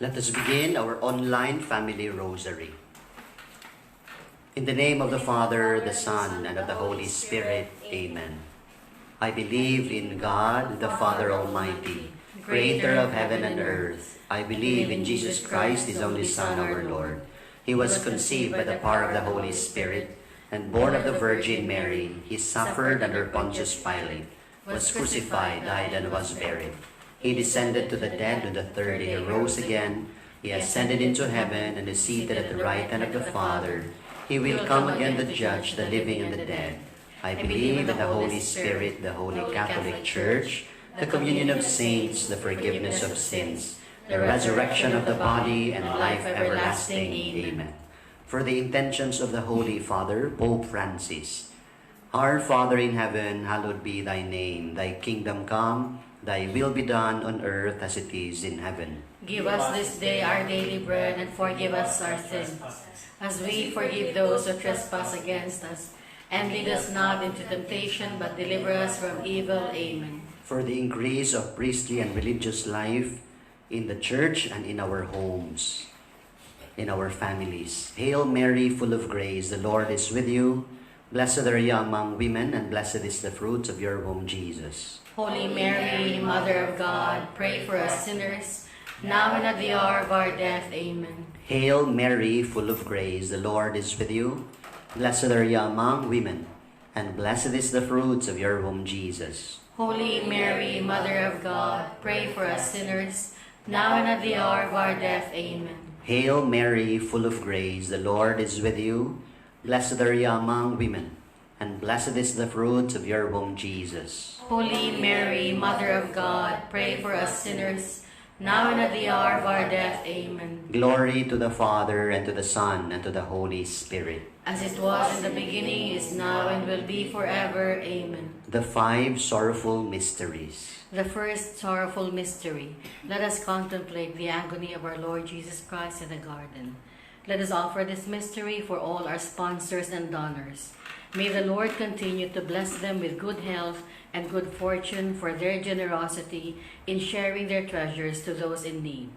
Let us begin our online family rosary. In the name of the Father, the Son, and of the Holy Spirit. Amen. I believe in God, the Father Almighty, creator of heaven and earth. I believe in Jesus Christ, his only Son, our Lord. He was conceived by the power of the Holy Spirit and born of the Virgin Mary. He suffered under Pontius Pilate, was crucified, died, and was buried. He descended to the dead, on the third day he rose again. He ascended into heaven and is seated at the right hand of the Father. He will come again to judge the living and the dead. I believe in the Holy Spirit, the Holy Catholic Church, the communion of saints, the forgiveness of sins, the resurrection of the body, and life everlasting. Amen. For the intentions of the Holy Father, Pope Francis. Our Father in heaven, hallowed be thy name. Thy kingdom come, thy will be done on earth as it is in heaven. Give us this day our daily bread, and forgive us our sins, as we forgive those who trespass against us. And lead us not into temptation, but deliver us from evil. Amen. For the increase of priestly and religious life in the Church and in our homes, in our families. Hail Mary, full of grace, the Lord is with you. Blessed are you among women, and blessed is the fruit of your womb, Jesus. Holy Mary, Mother of God, pray for us sinners, now and at the hour of our death. Amen. Hail Mary, full of grace, the Lord is with you. Blessed are you among women, and blessed is the fruit of your womb, Jesus. Holy Mary, Mother of God, pray for us sinners, now and at the hour of our death. Amen. Hail Mary, full of grace, the Lord is with you. Blessed are you among women, and blessed is the fruit of your womb, Jesus. Holy Mary, Mother of God, pray for us sinners, now and at the hour of our death. Amen. Glory to the Father, and to the Son, and to the Holy Spirit. As it was in the beginning, is now, and will be forever. Amen. The five sorrowful mysteries. The first sorrowful mystery. Let us contemplate the agony of our Lord Jesus Christ in the garden. Let us offer this mystery for all our sponsors and donors. May the Lord continue to bless them with good health and good fortune for their generosity in sharing their treasures to those in need.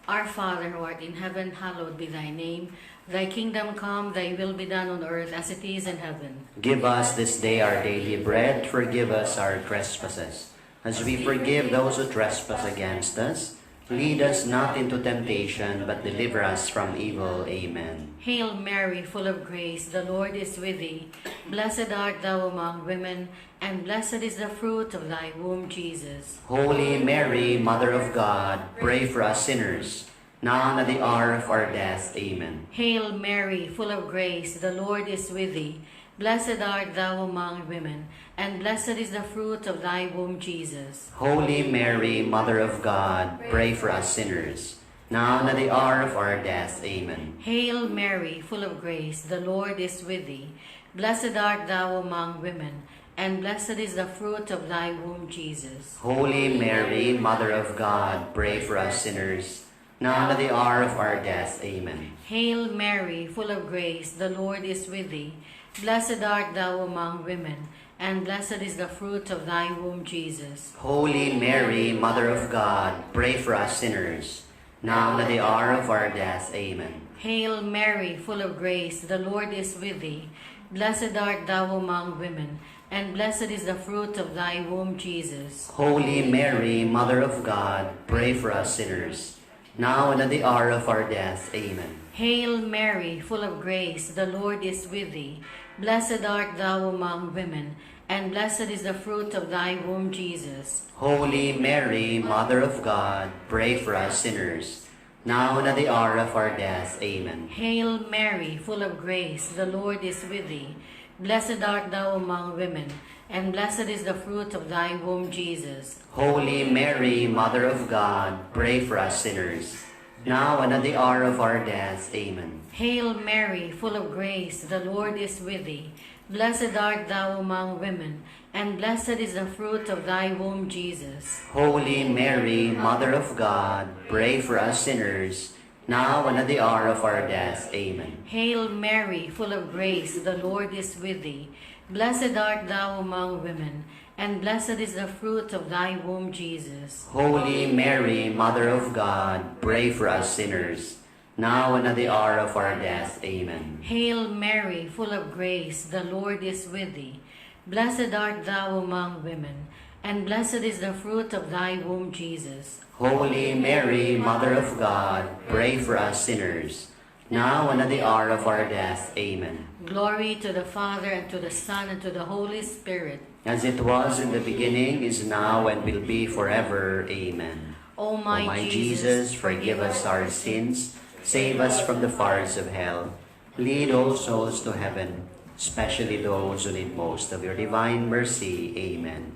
Our Father who art in heaven, hallowed be thy name. Thy kingdom come, thy will be done on earth as it is in heaven. Give us this day our daily bread. Forgive us our trespasses, as we forgive those who trespass against us. Lead us not into temptation, but deliver us from evil. Amen. Hail Mary, full of grace, the Lord is with thee. Blessed art thou among women, and blessed is the fruit of thy womb, Jesus. Holy Mary, Mother of God, pray for us sinners, now and at the hour of our death. Amen. Hail Mary, full of grace, the Lord is with thee. Blessed art thou among women, and blessed is the fruit of thy womb, Jesus. Holy Mary, Mother of God, pray for us sinners, now and at the hour of our death. Amen. Hail Mary, full of grace, the Lord is with thee. Blessed art thou among women, and blessed is the fruit of thy womb, Jesus. Holy Mary, Mother of God, pray for us sinners, now and at the hour of our death. Amen. Hail Mary, full of grace, the Lord is with thee. Blessed art thou among women, and blessed is the fruit of thy womb, Jesus. Holy Mary, Mother of God, pray for us sinners, now and at the hour of our death. Amen. Hail Mary, full of grace, the Lord is with thee. Blessed art thou among women, and blessed is the fruit of thy womb, Jesus. Holy Mary, Mother of God, pray for us sinners, now and at the hour of our death. Amen. Hail Mary, full of grace, the Lord is with thee. Blessed art thou among women, and blessed is the fruit of thy womb, Jesus. Holy Mary, Mother of God, pray for us sinners, now and at the hour of our death. Amen. Hail Mary, full of grace, the Lord is with thee. Blessed art thou among women, and blessed is the fruit of thy womb, Jesus. Holy Mary, Mother of God, pray for us sinners, now and at the hour of our death. Amen. Hail Mary, full of grace, the Lord is with thee. Blessed art thou among women, and blessed is the fruit of thy womb, Jesus. Holy Mary, Mother of God, pray for us sinners, now and at the hour of our death. Amen. Hail Mary, full of grace, the Lord is with thee. Blessed art thou among women, and blessed is the fruit of thy womb, Jesus. Holy Mary, Mother of God, pray for us sinners, now and at the hour of our death. Amen. Hail Mary, full of grace, the Lord is with thee. Blessed art thou among women, and blessed is the fruit of thy womb, Jesus. Holy Mary, Mother of God, pray for us sinners, now and at the hour of our death. Amen. Glory to the Father, and to the Son, and to the Holy Spirit. As it was in the beginning, is now, and will be forever. Amen. O my, Jesus, forgive us our sins, save us from the fires of hell, lead all souls to heaven, especially those who need most of your divine mercy. Amen.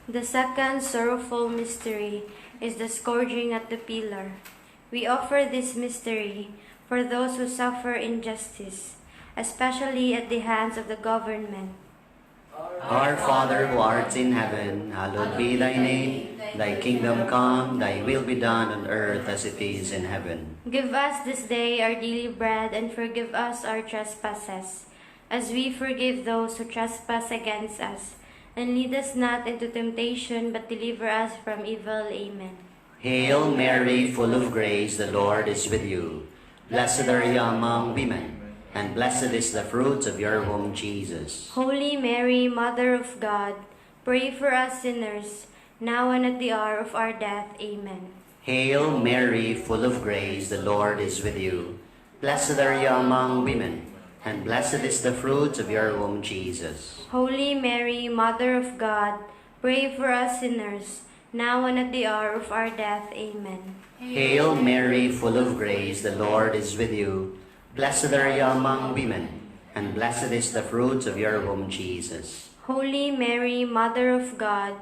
The second sorrowful mystery is the scourging at the pillar. We offer this mystery for those who suffer injustice, especially at the hands of the government. Our Father who art in heaven, hallowed be thy name. Thy kingdom come, thy will be done on earth as it is in heaven. Give us this day our daily bread, and forgive us our trespasses, as we forgive those who trespass against us. And lead us not into temptation, but deliver us from evil. Amen. Hail Mary, full of grace, the Lord is with you. Blessed are you among women, and blessed is the fruit of your womb, Jesus. Holy Mary, Mother of God, pray for us sinners, now and at the hour of our death. Amen. Hail Mary, full of grace, the Lord is with you. Blessed are you among women, and blessed is the fruit of your womb, Jesus. Holy Mary, Mother of God, pray for us sinners, now and at the hour of our death. Amen. Hail Mary, full of grace, the Lord is with you. Blessed are you among women, and blessed is the fruit of your womb, Jesus. Holy Mary, Mother of God,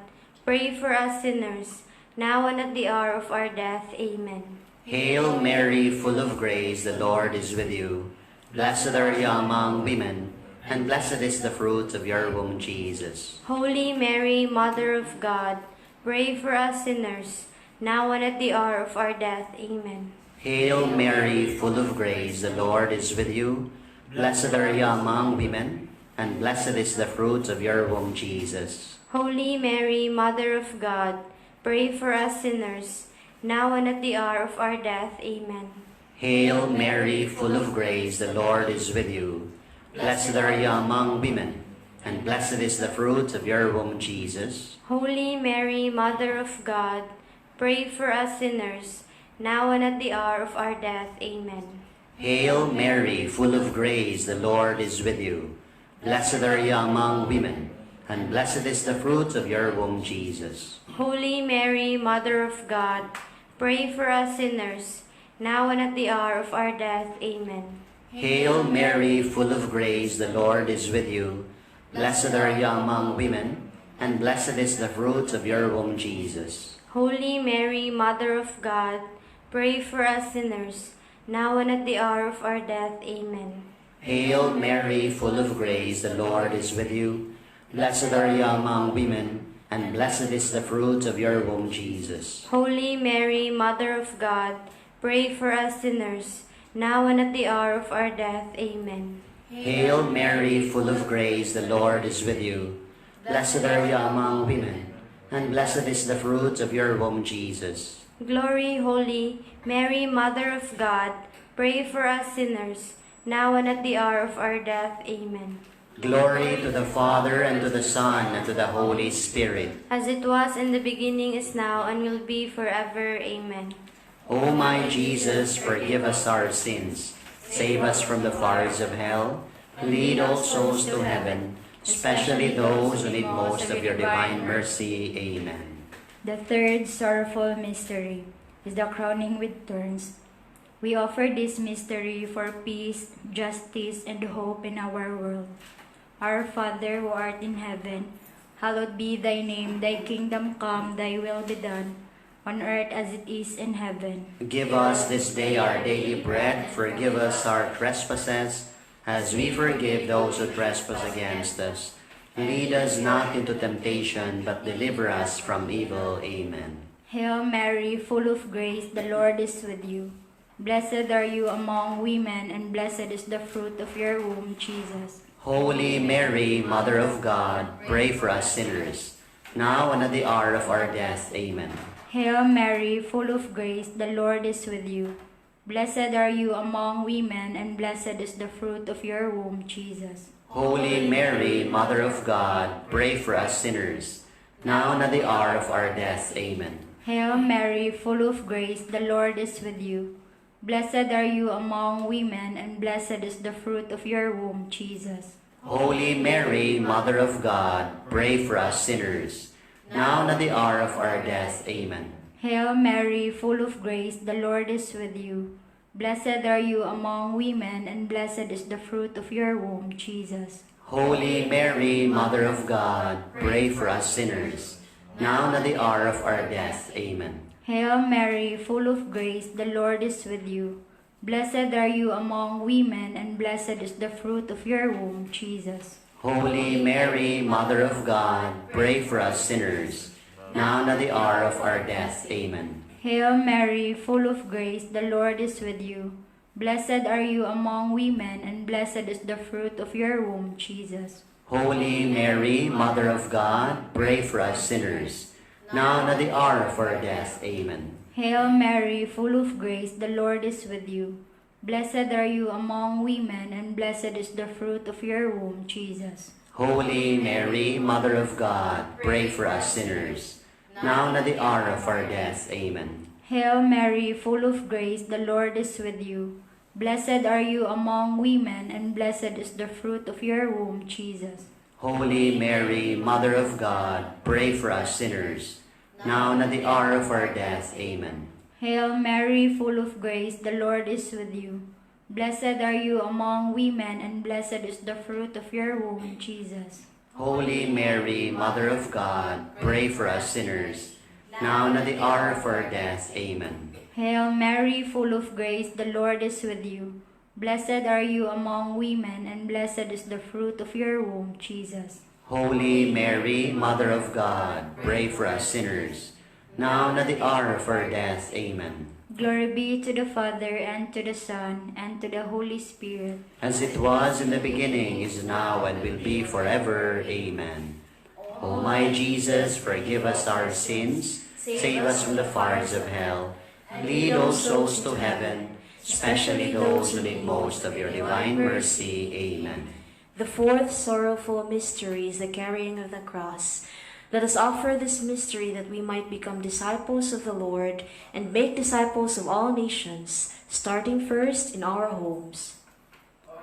pray for us sinners, now and at the hour of our death. Amen. Hail Mary, full of grace, the Lord is with you. Blessed are you among women, and blessed is the fruit of your womb, Jesus. Holy Mary, Mother of God, pray for us sinners, now and at the hour of our death. Amen. Hail Mary, full of grace, the Lord is with you. Blessed are you among women, and blessed is the fruit of your womb, Jesus. Holy Mary, Mother of God, pray for us sinners, now and at the hour of our death. Amen. Hail Mary, full of grace, the Lord is with you. Blessed are you among women, and blessed is the fruit of your womb, Jesus. Holy Mary, Mother of God, pray for us sinners, now and at the hour of our death. Amen. Hail Mary, full of grace, the Lord is with you. Blessed are you among women, and blessed is the fruit of your womb, Jesus. Holy Mary, Mother of God, pray for us sinners, now and at the hour of our death. Amen. Hail Mary, full of grace, the Lord is with you. Blessed are you among women, and blessed is the fruit of your womb, Jesus. Holy Mary, Mother of God, pray for us sinners, now and at the hour of our death. Amen. Hail Mary, full of grace, the Lord is with you. Blessed are you among women, and blessed is the fruit of your womb, Jesus. Holy Mary, Mother of God, pray for us sinners, now and at the hour of our death. Amen. Hail Mary, full of grace, the Lord is with you. Blessed are you among women, and blessed is the fruit of your womb, Jesus. Glory, Holy Mary, Mother of God, pray for us sinners, now and at the hour of our death. Amen. Glory to the Father, and to the Son, and to the Holy Spirit. As it was in the beginning, is now, and will be forever. Amen. O my Jesus, forgive us our sins, save us from the fires of hell, lead all souls to heaven, especially those who need most of your divine mercy. Amen. The third sorrowful mystery is the crowning with thorns. We offer this mystery for peace, justice, and hope in our world. Our Father who art in heaven, hallowed be thy name. Thy kingdom come, thy will be done, on earth as it is in heaven. Give us this day our daily bread. Forgive us our trespasses, as we forgive those who trespass against us. Lead us not into temptation, but deliver us from evil. Amen. Hail Mary, full of grace, the Lord is with you. Blessed are you among women, and blessed is the fruit of your womb, Jesus. Holy Mary, Mother of God, pray for us sinners, now and at the hour of our death. Amen. Hail Mary, full of grace, the Lord is with you. Blessed are you among women, and blessed is the fruit of your womb, Jesus. Holy Mary, Mother of God, pray for us sinners, now and at the hour of our death. Amen. Hail Mary, full of grace, the Lord is with you. Blessed are you among women, and blessed is the fruit of your womb, Jesus. Holy Mary, Mother of God, pray for us sinners, now and at the hour of our death. Amen. Hail Mary, full of grace, the Lord is with you. Blessed are you among women, and blessed is the fruit of your womb, Jesus. Holy Mary, Mother of God, pray for us sinners, now and at the hour of our death. Amen. Hail Mary, full of grace, the Lord is with you. Blessed are you among women, and blessed is the fruit of your womb, Jesus. Holy Mary, Mother of God, pray for us sinners, now and at the hour of our death. Amen. Hail Mary, full of grace, the Lord is with you. Blessed are you among women, and blessed is the fruit of your womb, Jesus. Holy Mary, Mother of God, pray for us sinners, now and at the hour of our death. Amen. Hail Mary, full of grace, the Lord is with you. Blessed are you among women, and blessed is the fruit of your womb, Jesus. Holy Mary, Mother of God, pray for us sinners, now and at the hour of our death. Amen. Hail Mary, full of grace, the Lord is with you. Blessed are you among women, and blessed is the fruit of your womb, Jesus. Holy Mary, Mother of God, pray for us sinners, now and at the hour of our death. Amen. Hail Mary, full of grace, the Lord is with you. Blessed are you among women, and blessed is the fruit of your womb, Jesus. Holy Mary, Mother of God, pray for us sinners, now and at the hour of our death. Amen. Hail Mary, full of grace, the Lord is with you. Blessed are you among women, and blessed is the fruit of your womb, Jesus. Holy Mary, Mother of God, pray for us sinners, now and at the hour of our death. Amen. Glory be to the Father, and to the Son, and to the Holy Spirit. As it was in the beginning, is now, and will be forever. Amen. O my Jesus, forgive us our sins, save us from the fires of hell, lead all souls to heaven, especially those who need most of your divine mercy. Amen. The fourth sorrowful mystery is the carrying of the cross. Let us offer this mystery that we might become disciples of the Lord and make disciples of all nations, starting first in our homes.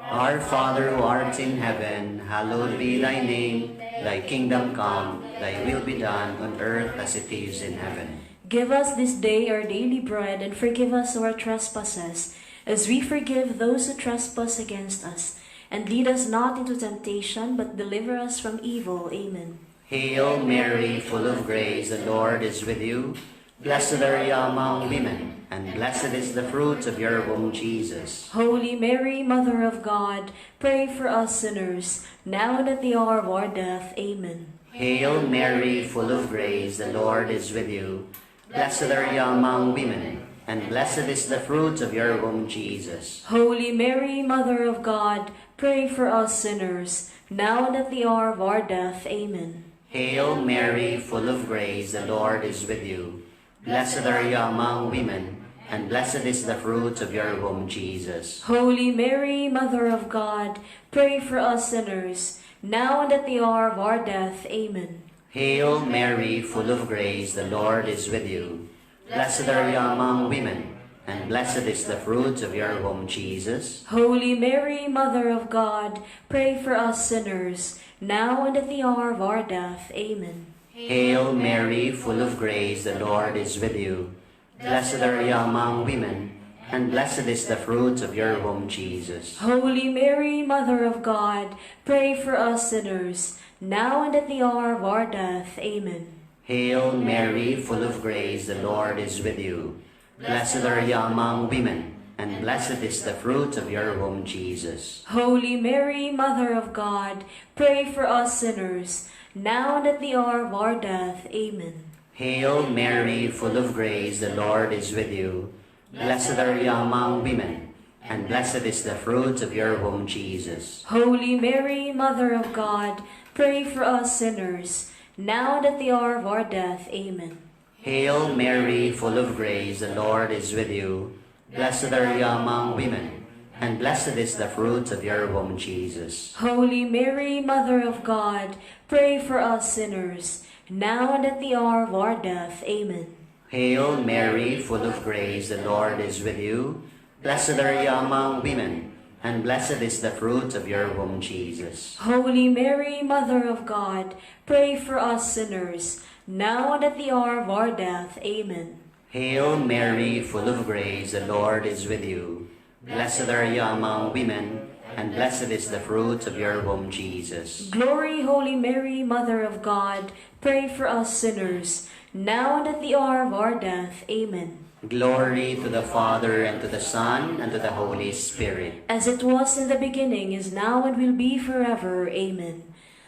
Our Father who art in heaven, hallowed be thy name. Thy kingdom come, thy will be done on earth as it is in heaven. Give us this day our daily bread, and forgive us our trespasses, as we forgive those who trespass against us. And lead us not into temptation, but deliver us from evil. Amen. Hail Mary, full of grace, the Lord is with you. Blessed are you among women, and blessed is the fruit of your womb, Jesus. Holy Mary, Mother of God, pray for us sinners, now and at the hour of our death. Amen. Hail Mary, full of grace, the Lord is with you. Blessed are you among women, and blessed is the fruit of your womb, Jesus. Holy Mary, Mother of God, pray for us sinners, now and at the hour of our death. Amen. Hail Mary, full of grace, the Lord is with you. Blessed are you among women, and blessed is the fruit of your womb, Jesus. Holy Mary, Mother of God, pray for us sinners, now and at the hour of our death. Amen. Hail Mary, full of grace, the Lord is with you. Blessed are you among women, and blessed is the fruit of your womb, Jesus. Holy Mary, Mother of God, pray for us sinners, now and at the hour of our death. Amen. Hail Mary, full of grace, the Lord is with you. Blessed are you among women, and blessed is the fruit of your womb, Jesus. Holy Mary, Mother of God, pray for us sinners, now and at the hour of our death. Amen. Hail Mary, full of grace, the Lord is with you. Blessed are you among women, and blessed is the fruit of your womb, Jesus. Holy Mary, Mother of God, pray for us sinners, now and at the hour of our death. Amen. Hail Mary, full of grace, the Lord is with you. Blessed are you among women, and blessed is the fruit of your womb, Jesus. Holy Mary, Mother of God, pray for us sinners, now and at the hour of our death. Amen. Hail Mary, full of grace, the Lord is with you. Blessed are you among women, and blessed is the fruit of your womb, Jesus. Holy Mary, Mother of God, pray for us sinners, now and at the hour of our death. Amen. Hail Mary, full of grace, the Lord is with you. Blessed are you among women, and blessed is the fruit of your womb, Jesus. Holy Mary, Mother of God, pray for us sinners, now and at the hour of our death. Amen. Hail Mary, full of grace, the Lord is with you. Blessed are you among women, and blessed is the fruit of your womb, Jesus. Glory, Holy Mary, Mother of God, pray for us sinners, now and at the hour of our death. Amen. Glory to the Father, and to the Son, and to the Holy Spirit. As it was in the beginning, is now, and will be forever. Amen.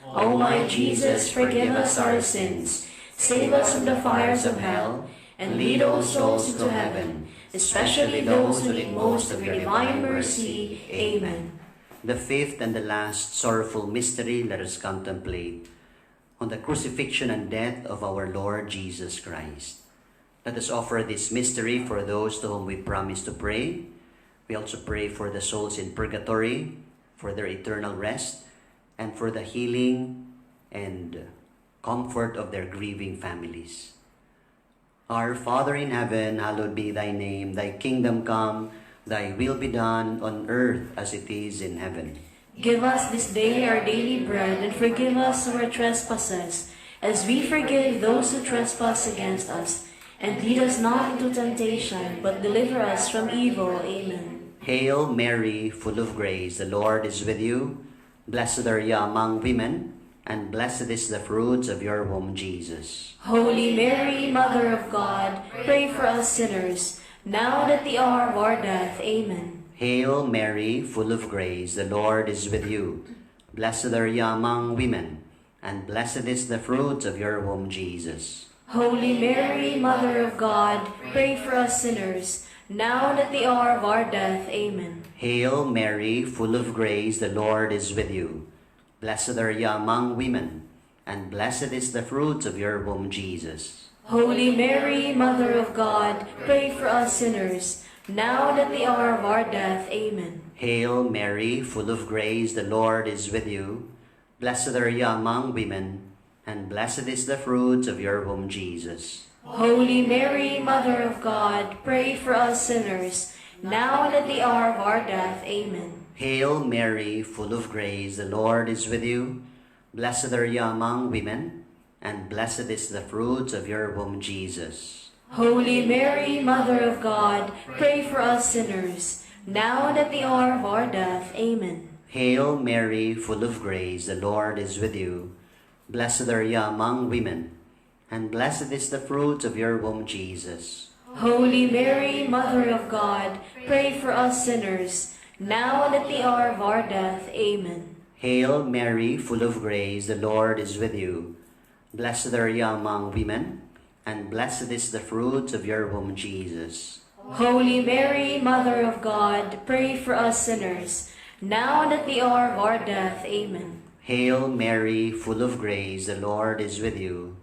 O my Jesus, forgive us our sins, save us from the fires of hell, and lead all souls into heaven, especially those who need most of your divine mercy. Amen. The fifth and the last sorrowful mystery, let us contemplate on the crucifixion and death of our Lord Jesus Christ. Let us offer this mystery for those to whom we promise to pray. We also pray for the souls in purgatory, for their eternal rest, and for the healing and comfort of their grieving families. Our Father in heaven, hallowed be thy name. Thy kingdom come, thy will be done on earth as it is in heaven. Give us this day our daily bread, and forgive us our trespasses, as we forgive those who trespass against us. And lead us not into temptation, but deliver us from evil. Amen. Hail Mary, full of grace, the Lord is with you. Blessed are you among women, and blessed is the fruit of your womb, Jesus. Holy Mary, Mother of God, pray for us sinners, now and at the hour of our death. Amen. Hail Mary, full of grace, the Lord is with you. Blessed are you among women, and blessed is the fruit of your womb, Jesus. Holy Mary, Mother of God, pray for us sinners, now and at the hour of our death. Amen. Hail Mary, full of grace, the Lord is with you. Blessed are you among women, and blessed is the fruit of your womb, Jesus. Holy Mary, Mother of God, pray for us sinners, now and at the hour of our death. Amen. Hail Mary, full of grace, the Lord is with you. Blessed are you among women, and blessed is the fruit of your womb, Jesus. Holy Mary, Mother of God, pray for us sinners, now and at the hour of our death. Amen. Hail Mary, full of grace, the Lord is with you. Blessed are you among women, and blessed is the fruit of your womb, Jesus. Holy Mary, Mother of God, pray for us sinners, now and at the hour of our death. Amen. Hail Mary, full of grace, the Lord is with you. Blessed are you among women, and blessed is the fruit of your womb, Jesus. Holy Mary, Mother of God, pray for us sinners, now and at the hour of our death. Amen. Hail Mary, full of grace, the Lord is with you. Blessed are you among women, and blessed is the fruit of your womb, Jesus. Holy Mary, Mother of God, pray for us sinners, now and at the hour of our death. Amen. Hail Mary, full of grace, the Lord is with you.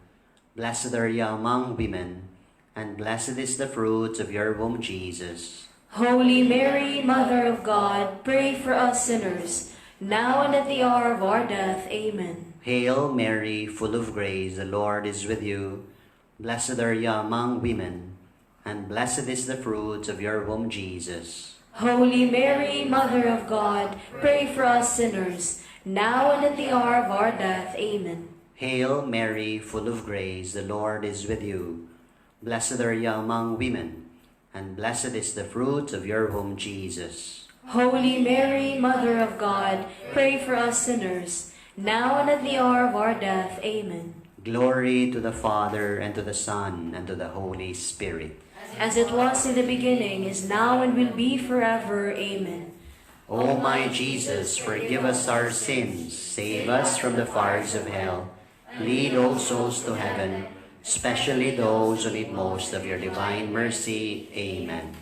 Blessed are you among women, and blessed is the fruit of your womb, Jesus. Holy Mary, Mother of God, pray for us sinners, now and at the hour of our death. Amen. Hail Mary, full of grace, the Lord is with you. Blessed are you among women, and blessed is the fruit of your womb, Jesus. Holy Mary, Mother of God, pray for us sinners, now and at the hour of our death. Amen. Hail Mary, full of grace, the Lord is with you. Blessed are you among women, and blessed is the fruit of your womb, Jesus. Holy Mary, Mother of God, pray for us sinners, now and at the hour of our death. Amen. Glory to the Father, and to the Son, and to the Holy Spirit. As it was in the beginning, is now, and will be forever. Amen. O my Jesus, forgive us our sins, save us from the fires of hell, lead all souls to heaven, especially those who need most of your divine mercy. Amen.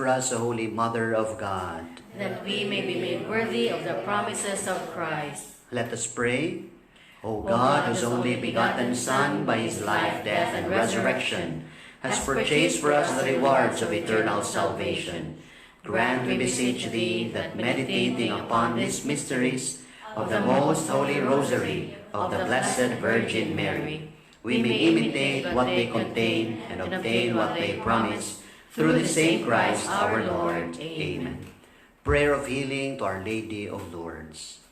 for us, O Holy Mother of God. that we may be made worthy of the promises of Christ. Let us pray. O God, whose only begotten Son, by his life, death, and resurrection, has purchased for us the rewards of eternal salvation, grant, we beseech thee, that meditating upon these mysteries of the most Holy Rosary of the Blessed Virgin Mary, we may imitate what they contain and obtain what they promise, through the same Christ our Lord. Amen. Prayer of healing to Our Lady of Lourdes.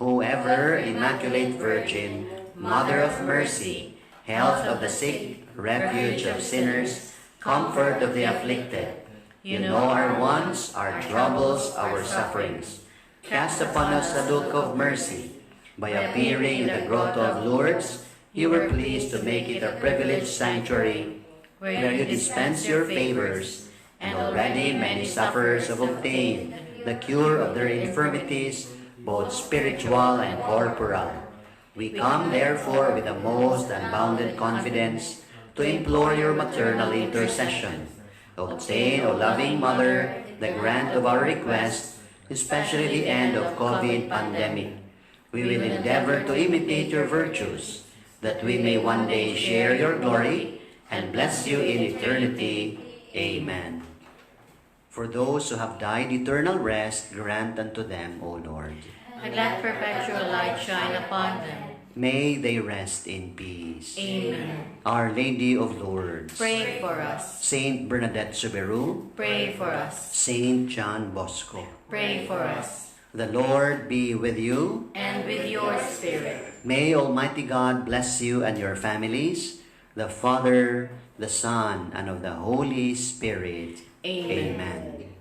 O ever Immaculate Virgin, Mother of Mercy, health of the sick, refuge of sinners, comfort of the afflicted, you know our wants, our troubles, our sufferings. Cast upon us the look of mercy. By appearing in the grotto of Lourdes, you were pleased to make it a privileged sanctuary, where you dispense your favors, and already many sufferers have obtained the cure of their infirmities, both spiritual and corporal. We come therefore with a most unbounded confidence to implore your maternal intercession. Obtain, O loving Mother, the grant of our request, especially the end of COVID pandemic. We will endeavor to imitate your virtues, that we may one day share your glory and bless you in eternity. Amen. For those who have died eternal rest, grant unto them, O Lord. And let perpetual light shine upon them. May they rest in peace. Amen. Our Lady of Lourdes. Pray for us. Saint Bernadette Soberu. Pray for us. Saint John Bosco. Pray for us. The Lord be with you. And with your spirit. May Almighty God bless you and your families, the Father, the Son, and of the Holy Spirit. Amen. Amen.